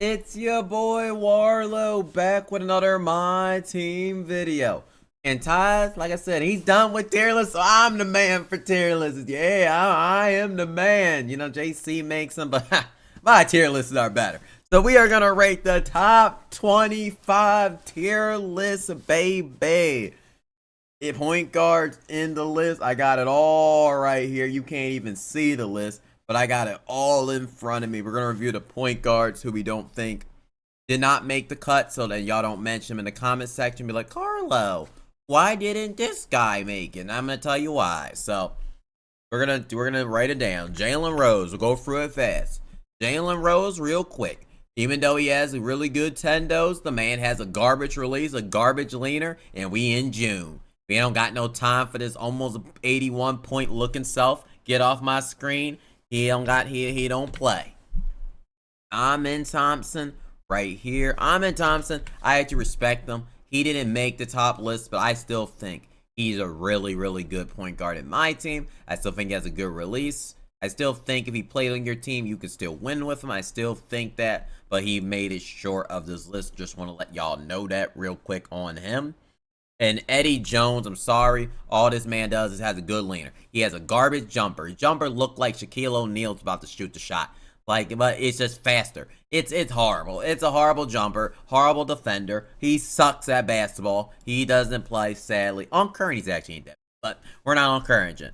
It's your boy Warlow back with another My Team video. And Ty, like I said, he's done with tier lists, so I'm the man for tier lists. Yeah, I am the man. You know, JC makes them, but my tier lists are better. So we are gonna rate the top 25 tier lists, baby. Point guards in the list. I got it all right here. You can't even see the list, but I got it all in front of me. We're going to review the point guards who we don't think did not make the cut, so that y'all don't mention them in the comment section. Be like, Carlo, why didn't this guy make it? And I'm going to tell you why. So we're gonna write it down. Jalen Rose. We'll go through it fast. Jalen Rose, real quick. Even though he has a really good tendos, the man has a garbage release, a garbage leaner, and we in June. We don't got no time for this almost 81 point looking self. Get off my screen. He don't play. Amen Thompson right here. Amen Thompson, I had to respect him. He didn't make the top list, but I still think he's a really, really good point guard in my team. I still think he has a good release. I still think if he played on your team, you could still win with him. I still think that, but he made it short of this list. Just want to let y'all know that real quick on him. And Eddie Jones, I'm sorry, all this man does is has a good leaner. He has a garbage jumper. His jumper looked like Shaquille O'Neal's about to shoot the shot. But it's just faster. It's horrible. It's a horrible jumper, horrible defender. He sucks at basketball. He doesn't play, sadly. On current, he's actually in depth, but we're not on current gen.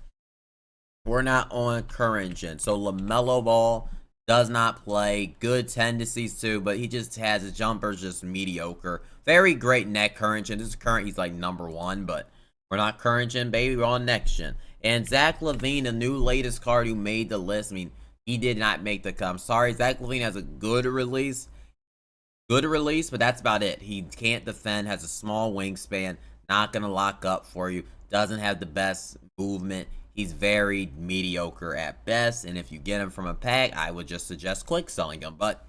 We're not on current gen. So LaMelo Ball does not play. Good tendencies too, but he just has his jumpers just mediocre. Very great net current gen. This is current. He's like #1, but we're not current gen, baby. We're on next gen. And Zach LaVine, the new latest card who made the list. I mean, he did not make the cut. I'm sorry. Zach LaVine has a good release. Good release, but that's about it. He can't defend, has a small wingspan, not going to lock up for you, doesn't have the best movement. He's very mediocre at best, and if you get him from a pack, I would just suggest quick selling him. But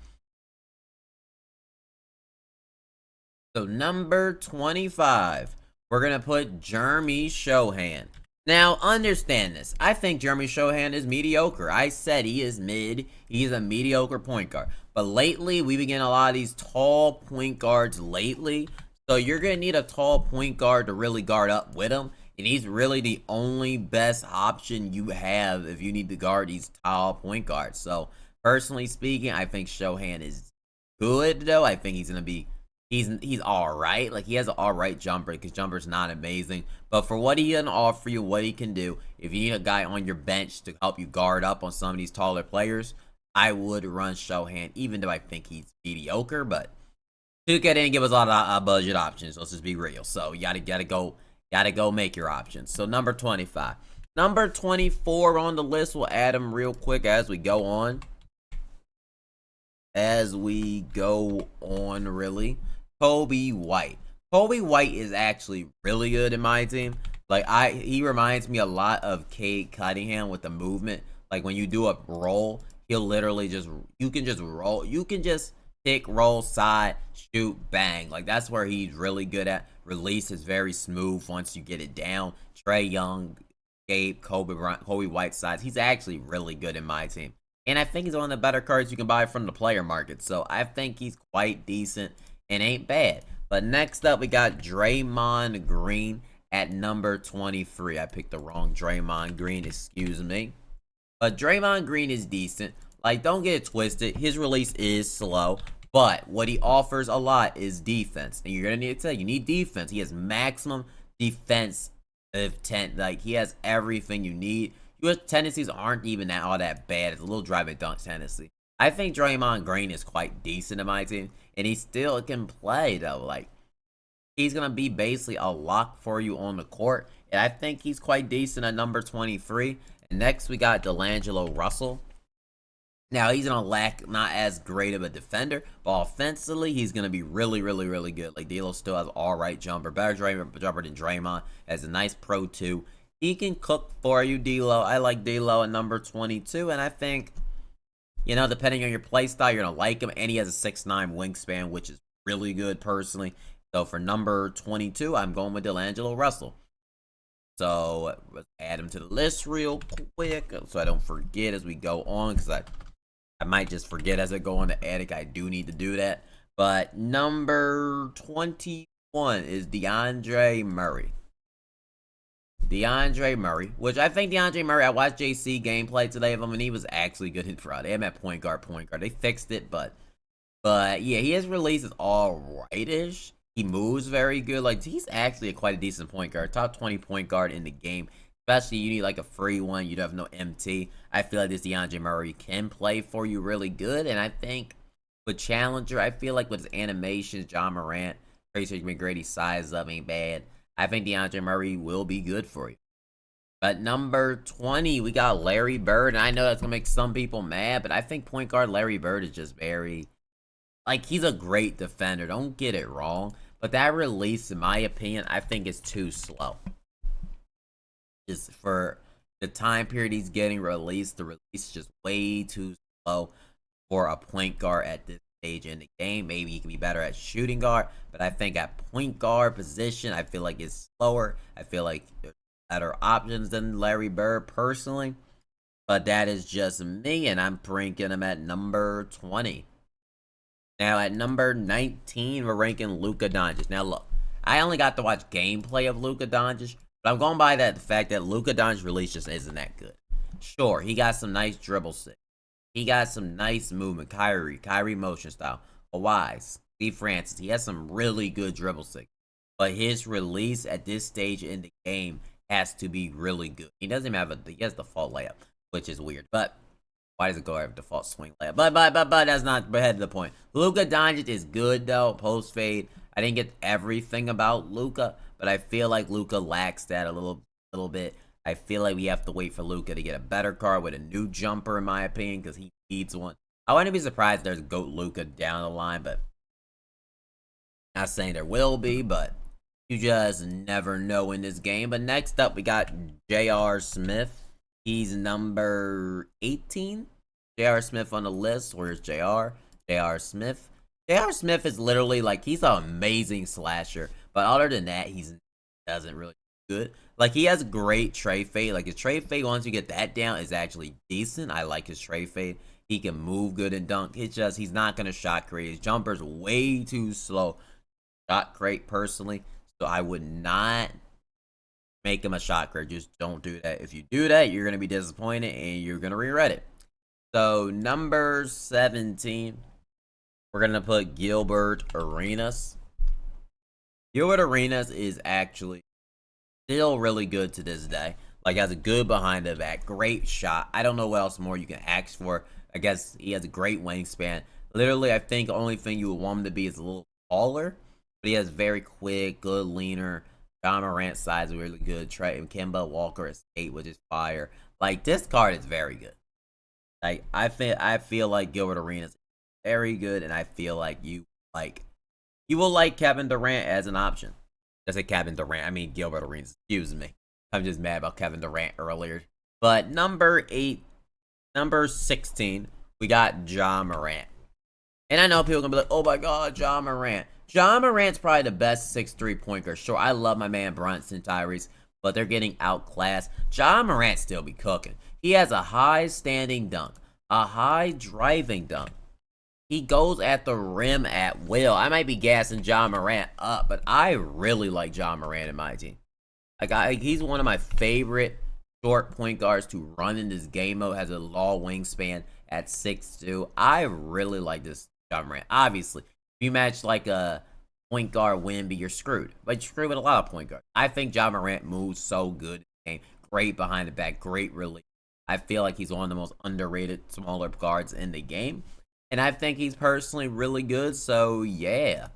so number 25, we're going to put Jeremy Shohan. Now, understand this. I think Jeremy Shohan is mediocre. I said he is mid. He's a mediocre point guard. But lately, we've been getting a lot of these tall point guards lately. So you're going to need a tall point guard to really guard up with him. And he's really the only best option you have if you need to guard these tall point guards. So, personally speaking, I think Shohan is good, though. I think he's going to be, he's all right. Like, he has an all right jumper because jumper's not amazing. But for what he can offer you, what he can do, if you need a guy on your bench to help you guard up on some of these taller players, I would run Shohan, even though I think he's mediocre. But 2K didn't give us a lot of budget options. Let's just be real. So, you gotta go make your options. So number 25. Number 24 on the list. We'll add him real quick as we go on. Really. Kobe White. Kobe White is actually really good in my team. Like, he reminds me a lot of Cade Cunningham with the movement. Like, when you do a roll, he'll literally you can just roll. You can just pick, roll, side, shoot, bang. Like, that's where he's really good at. Release is very smooth once you get it down. Trae Young, Gabe, Kobe White sides. He's actually really good in my team. And I think he's one of the better cards you can buy from the player market. So I think he's quite decent and ain't bad. But next up, we got Draymond Green at number 23. I picked the wrong Draymond Green, excuse me. But Draymond Green is decent. Like, don't get it twisted. His release is slow. But what he offers a lot is defense. And you're going to need to tell you need defense. He has maximum defense of 10. Like, he has everything you need. Your tendencies aren't even all that bad. It's a little drive and dunk tendency. I think Draymond Green is quite decent in my team. And he still can play, though. Like, he's going to be basically a lock for you on the court. And I think he's quite decent at number 23. And next, we got D'Angelo Russell. Now, he's going to lack not as great of a defender, but offensively, he's going to be really, really, really good. Like, D'Lo still has all right jumper, better jumper than Draymond, has a nice pro too. He can cook for you, D'Lo. I like D'Lo at number 22, and I think, you know, depending on your play style, you're going to like him, and he has a 6'9" wingspan, which is really good personally. So, for number 22, I'm going with D'Angelo Russell. So, let's add him to the list real quick so I don't forget as we go on, because I might just forget as I go on the attic. I do need to do that. But number 21 is DeAndre Murray. DeAndre Murray, which I think DeAndre Murray, I watched JC gameplay today of him, and he was actually good in Friday. I'm at point guard. They fixed it, but yeah, his release is all rightish. He moves very good. Like, he's actually quite a decent point guard. Top 20 point guard in the game. Especially, you need like a free one. You don't have no MT. I feel like this DeAndre Murray can play for you really good. And I think with Challenger, I feel like with his animations, John Morant, Tracy McGrady's size up ain't bad. I think DeAndre Murray will be good for you. But number 20, we got Larry Bird. And I know that's going to make some people mad, but I think point guard Larry Bird is just very... Like, he's a great defender. Don't get it wrong. But that release, in my opinion, I think is too slow. Just for the time period he's getting released, the release is just way too slow for a point guard at this stage in the game. Maybe he can be better at shooting guard, but I think at point guard position, I feel like it's slower. I feel like there's better options than Larry Bird personally, but that is just me, and I'm ranking him at number 20. Now at number 19, we're ranking Luka Doncic. Now look, I only got to watch gameplay of Luka Doncic, but I'm going by the fact that Luka Doncic release just isn't that good. Sure, he got some nice dribble six. He got some nice movement. Kyrie motion style. Kawhi, Steve Francis. He has some really good dribble six. But his release at this stage in the game has to be really good. He doesn't even have he has default layup, which is weird. But why does it go have default swing layup? But that's not ahead of the point. Luka Doncic is good though. Post fade. I didn't get everything about Luka, but I feel like Luka lacks that a little bit. I feel like we have to wait for Luka to get a better card with a new jumper, in my opinion, because he needs one. I wouldn't be surprised if there's GOAT Luka down the line, but not saying there will be, but you just never know in this game. But next up, we got J.R. Smith. He's number 18. J.R. Smith on the list. Where's J.R.? J.R. Smith. J.R. Smith is literally like, he's an amazing slasher, but other than that, he doesn't really do good. Like, he has great tray fade. Like, his tray fade, once you get that down, is actually decent. I like his tray fade. He can move good and dunk. It's just, he's not going to shot create. His jumper's way too slow. Shot create, personally. So, I would not make him a shot creator. Just don't do that. If you do that, you're going to be disappointed, and you're going to regret it. So, number 17, we're going to put Gilbert Arenas. Gilbert Arenas is actually still really good to this day. Like, has a good behind the back, great shot. I don't know what else more you can ask for. I guess he has a great wingspan. Literally, I think the only thing you would want him to be is a little taller. But he has very quick, good leaner. John Morant size is really good. Trey and Kemba Walker at 8, which is fire. Like, this card is very good. Like, I feel like Gilbert Arenas is very good, and I feel like you will like Kevin Durant as an option. I said Kevin Durant. I mean Gilbert Arenas. Excuse me. I'm just mad about Kevin Durant earlier. But number 16, we got Ja Morant. And I know people are going to be like, oh my God, Ja Morant. Ja Morant's probably the best 6'3" point guard. Sure, I love my man Brunson, Tyrese, but they're getting outclassed. Ja Morant still be cooking. He has a high standing dunk, a high driving dunk. He goes at the rim at will. I might be gassing Ja Morant up, but I really like Ja Morant in my team. Like, he's one of my favorite short point guards to run in this game mode. Has a long wingspan at 6'2". I really like this Ja Morant. Obviously, if you match like a point guard Wemby, you're screwed. But you're screwed with a lot of point guards. I think Ja Morant moves so good in the game. Great behind the back, great release. I feel like he's one of the most underrated smaller guards in the game. And I think he's personally really good. So, yeah.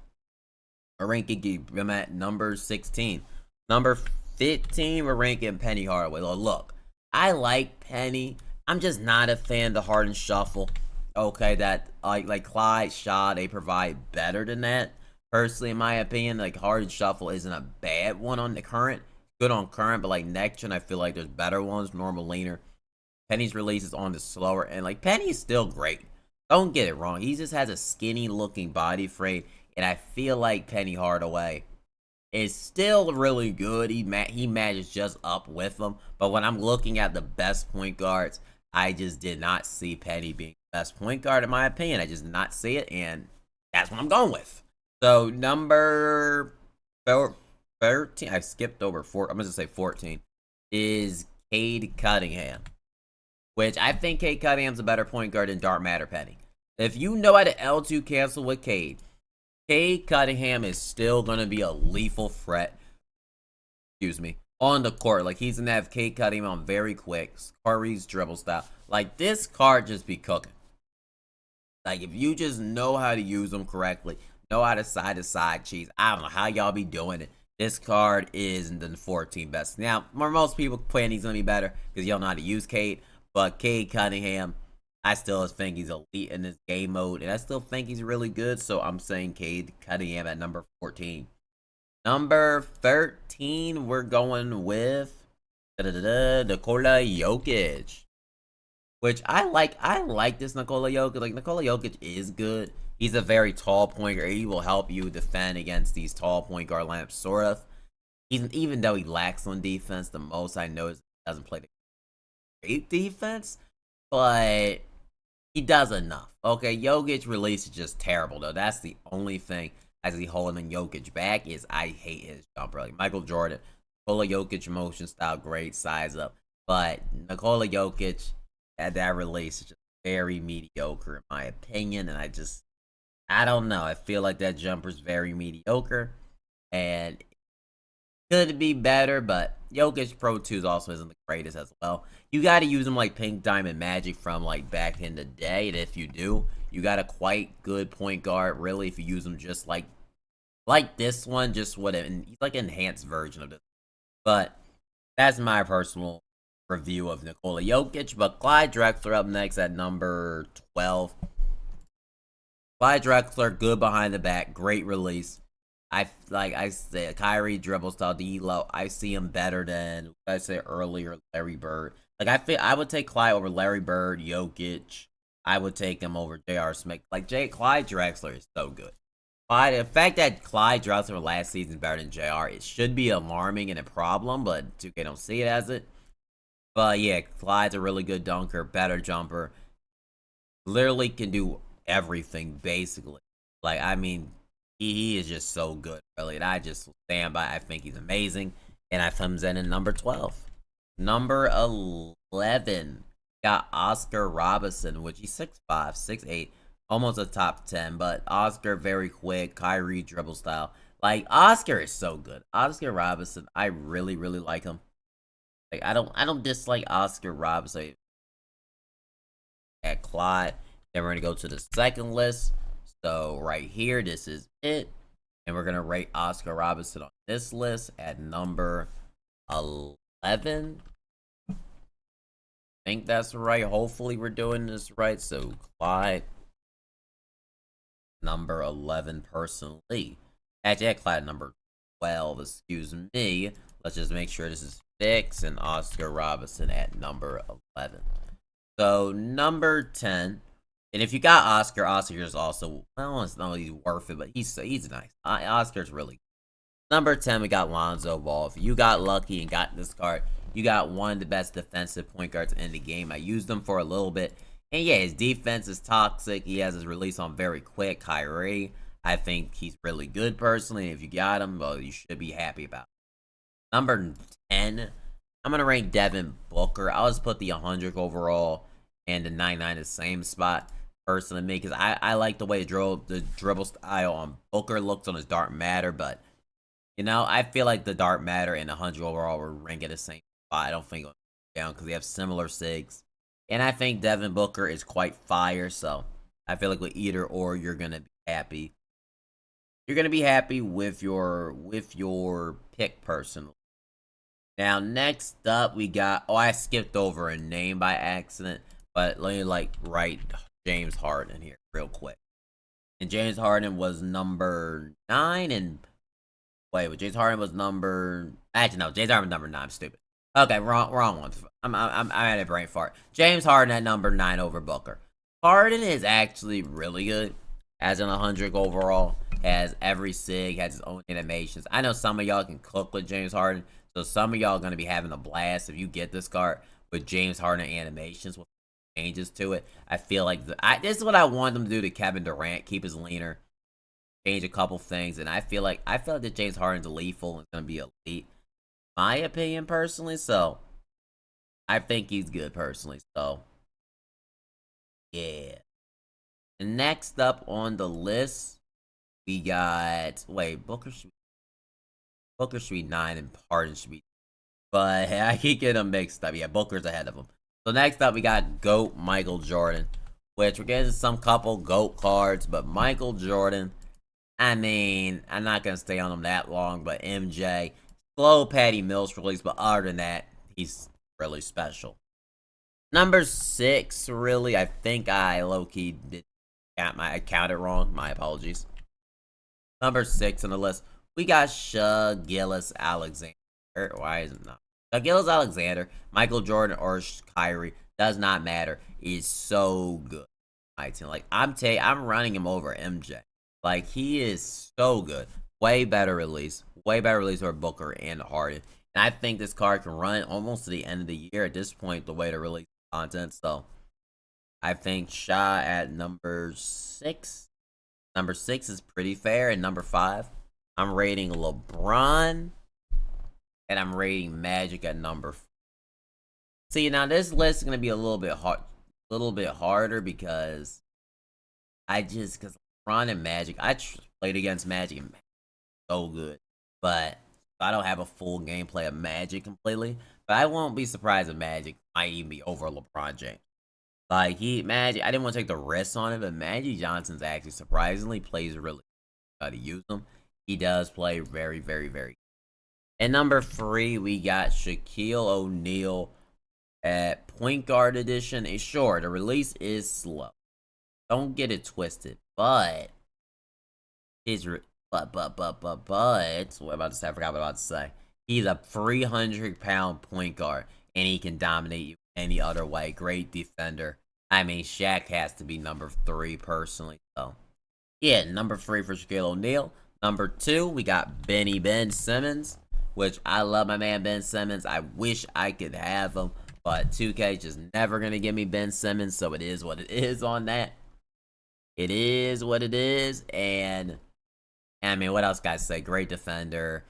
We're ranking him at number 16. Number 15, we're ranking Penny Hardaway. Look, I like Penny. I'm just not a fan of the Harden Shuffle. Okay, that, like Clyde, Shaw, they provide better than that. Personally, in my opinion, like, Harden Shuffle isn't a bad one on the current. Good on current, but like next gen, I feel like there's better ones. Normal leaner. Penny's release is on the slower end. Like, Penny's still great. Don't get it wrong. He just has a skinny looking body frame. And I feel like Penny Hardaway is still really good. He matches just up with them. But when I'm looking at the best point guards, I just did not see Penny being best point guard in my opinion. I just did not see it, and that's what I'm going with. So number 13, I skipped over 4. I'm gonna say 14 is Cade Cunningham, which I think Cade Cunningham's a better point guard than Dark Matter Penny. If you know how to L2 cancel with Cade Cunningham is still gonna be a lethal threat. Excuse me. On the court, like he's gonna have Cade Cunningham on very quick. Curry's dribble style. Like this card just be cooking. Like if you just know how to use them correctly, know how to side cheese. I don't know how y'all be doing it. This card is the 14 best. Now, for most people playing he's gonna be better because y'all know how to use Cade. But Cade Cunningham, I still think he's elite in this game mode, and I still think he's really good. So I'm saying Cade Cunningham at number 14. Number 13, we're going with Nikola Jokic. Which I like this Nikola Jokic. Like, Nikola Jokic is good. He's a very tall point guard. He will help you defend against these tall point guard lineups, sort of. Even though he lacks on defense, the most I know is he doesn't play the great defense. But he does enough. Okay, Jokic release is just terrible, though. That's the only thing as he holding Jokic back is I hate his jumper. Like Michael Jordan, Nikola Jokic motion style, great size up. But Nikola Jokic at that release is just very mediocre in my opinion. And I don't know. I feel like that jumper's very mediocre. And it could be better, but Jokic Pro 2s also isn't the greatest as well. You got to use him like Pink Diamond Magic from like back in the day. And if you do, you got a quite good point guard, really, if you use him just like this one, just what he's like an enhanced version of this. But that's my personal review of Nikola Jokic. But Clyde Drexler up next at number 12. Clyde Drexler, good behind the back, great release. I said, Kyrie dribble style, D-Lo. I see him better than I said earlier, Larry Bird. Like I would take Clyde over Larry Bird, Jokic. I would take him over J.R. Smith. Like Clyde Drexler is so good. The fact that Clyde Drexler last season is better than JR, it should be alarming and a problem, but 2K don't see it as it. But yeah, Clyde's a really good dunker, better jumper. Literally can do everything, basically. Like, I mean, he is just so good, really. And I just stand by. I think he's amazing. And I thumbs in number 12. Number 11. Got Oscar Robinson, which he's 6'5", 6'8", almost a top 10. But Oscar, very quick, Kyrie dribble style. Like, Oscar is so good. Oscar Robinson, I really, really like him. Like, I don't dislike Oscar Robinson. At Clyde. Then we're gonna go to the second list. So right here, this is it. And we're gonna rate Oscar Robinson on this list at number 11. I think that's right. Hopefully we're doing this right. So Clyde, number 11 personally. Actually, at Clyde number 12, excuse me. Let's just make sure this is fixed. And Oscar Robinson at number 11. So number 10. And if you got Oscar is also, well, it's not really worth it, but he's nice. Oscar's really good. Number 10, we got Lonzo Ball. If you got lucky and got this card, you got one of the best defensive point guards in the game. I used him for a little bit. And yeah, his defense is toxic. He has his release on very quick. Kyrie, I think he's really good personally. If you got him, well, you should be happy about it. Number 10, I'm going to rank Devin Booker. I'll just put the 100 overall and the 99 the same spot. Personally, me, because I like the way the dribble style on Booker looks on his Dark Matter, but you know, I feel like the Dark Matter and the 100 overall will rank at the same spot. I don't think it'll go down because they have similar SIGs, and I think Devin Booker is quite fire. So I feel like with either or, you're gonna be happy. You're gonna be happy with your pick personally. Now next up, we got I skipped over a name by accident, but let me write James Harden here real quick. And James Harden was number 9 and James Harden was number James Harden was number 9. I'm stupid. Okay, wrong one. I'm at a brain fart. James Harden at number 9 over Booker. Harden is actually really good. As an 100 overall, has every SIG, has his own animations. I know some of y'all can cook with James Harden, so some of y'all are gonna be having a blast if you get this card with James Harden animations with changes to it. I feel like this is what I want them to do to Kevin Durant, keep his leaner, change a couple things, and I feel like that James Harden's lethal and gonna be elite, my opinion personally. So I think he's good personally. So yeah. And next up on the list, we got Booker should be 9 and Harden should be, but I keep getting them mixed up. Yeah, Booker's ahead of him. So next up, we got GOAT Michael Jordan, which we're getting some couple GOAT cards, but Michael Jordan, I mean, I'm not going to stay on him that long, but MJ, slow Patty Mills release, but other than that, he's really special. Number 6, really, I think I low-key did I counted wrong. My apologies. Number 6 on the list, we got Gillis Alexander. Why is it not? Gillis Alexander, Michael Jordan, or Kyrie, does not matter. He's so good. Like, I'm running him over MJ. Like, he is so good. Way better release for Booker and Harden. And I think this card can run almost to the end of the year at this point, the way to release content. So I think Sha at number 6. Number 6 is pretty fair. And number 5, I'm rating LeBron. And I'm rating Magic at number 4. See, now this list is going to be a little bit harder because because LeBron and Magic, I played against Magic and so good. But I don't have a full gameplay of Magic completely. But I won't be surprised if Magic might even be over LeBron James. Like, Magic, I didn't want to take the risk on it, but Magic Johnson's actually surprisingly plays really good to use him. He does play very, very, very good. And number 3, we got Shaquille O'Neal at Point Guard Edition. And sure, the release is slow. Don't get it twisted. But what am I about to say? I forgot what I was about to say. He's a 300-pound point guard, and he can dominate you any other way. Great defender. I mean, Shaq has to be number 3 personally. So, yeah, number 3 for Shaquille O'Neal. Number 2, we got Ben Simmons, which I love my man Ben Simmons. I wish I could have him, but 2K just never going to give me Ben Simmons, so it is what it is on that. It is what it is, and I mean, what else guys say? Great defender,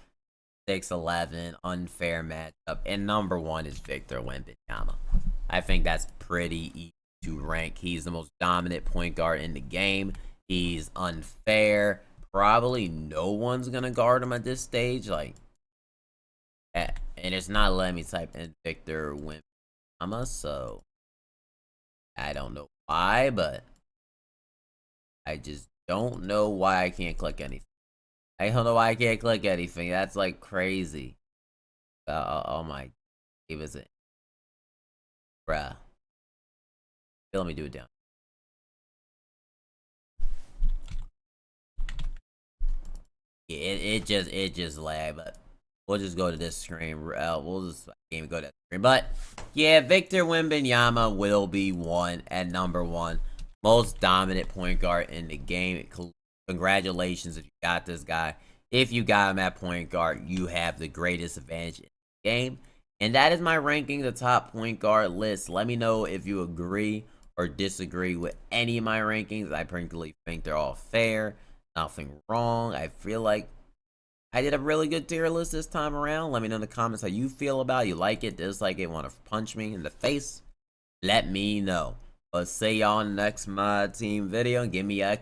6'11", unfair matchup, and number 1 is Victor Wembanyama. I think that's pretty easy to rank. He's the most dominant point guard in the game. He's unfair. Probably no one's going to guard him at this stage. Like, and it's not letting me type in Victor Wembanyama, so I don't know why, but I just don't know why I can't click anything. I don't know why I can't click anything. That's like crazy. Oh my, it was it, bruh. Let me do it down. Yeah, it just lagged, but we'll just go to this screen. We'll just go to that screen. But yeah, Victor Wembanyama will be number 1 most dominant point guard in the game. Congratulations if you got this guy. If you got him at point guard, you have the greatest advantage in the game. And that is my ranking the top point guard list. Let me know if you agree or disagree with any of my rankings. I personally think they're all fair. Nothing wrong. I feel like I did a really good tier list this time around. Let me know in the comments how you feel about it. You like it, dislike it, want to punch me in the face? Let me know. But see y'all in the next MyTeam video. Give me a